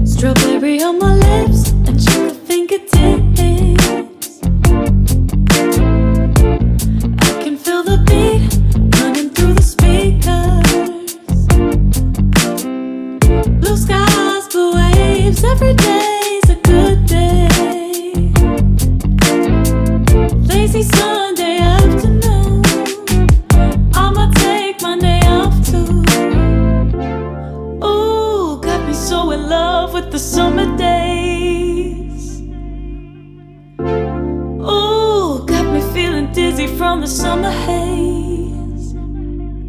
Strawberry on my lips and sugar fingertips. I can feel the beat running through the speakers. Blue skies, blue waves, every day's a good day. Lazy Sunday afternoon, I'ma take Monday off too. Ooh, got me so in love with the summer days. Ooh, got me feeling dizzy from the summer haze.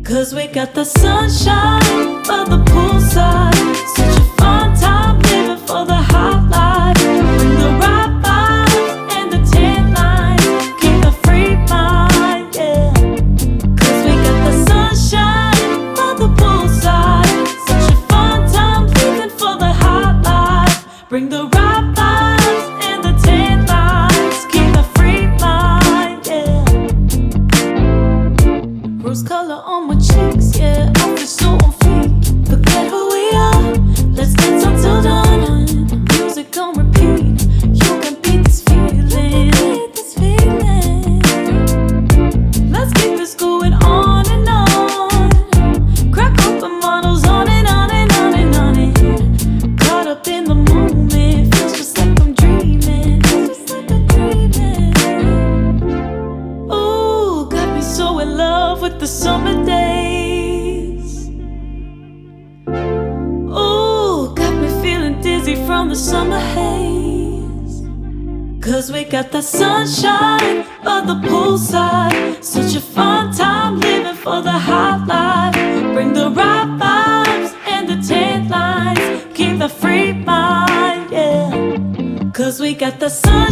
'Cause we got the sunshine by the poolside. Such a fun time living for the hot life. Bring the right vibes and the tan lines. Keep a free mind, yeah. 'Cause we got the sunshine by the poolside. Such a fun time living for the hot life. Bring the right vibes and the tan lines. Keep a free mind, yeah. Rose color on my cheeks, yeah. I feel so on fleek. Forget who we are. Let's dance until dawn. Music on repeat. You can beat this feeling. Let's keep this going on and on. Crack open models on and on and on and on and. Caught up in the moment, feels just like I'm dreaming. Just like I'm dreaming. Ooh, got me so in love with the summer days. Ooh, got me feeling dizzy from the summer haze. 'Cause we got the sunshine by the poolside. Such a fun time living for the hot life. Bring the right vibes and the tan lines. Keep the free mind, yeah. 'Cause we got the sun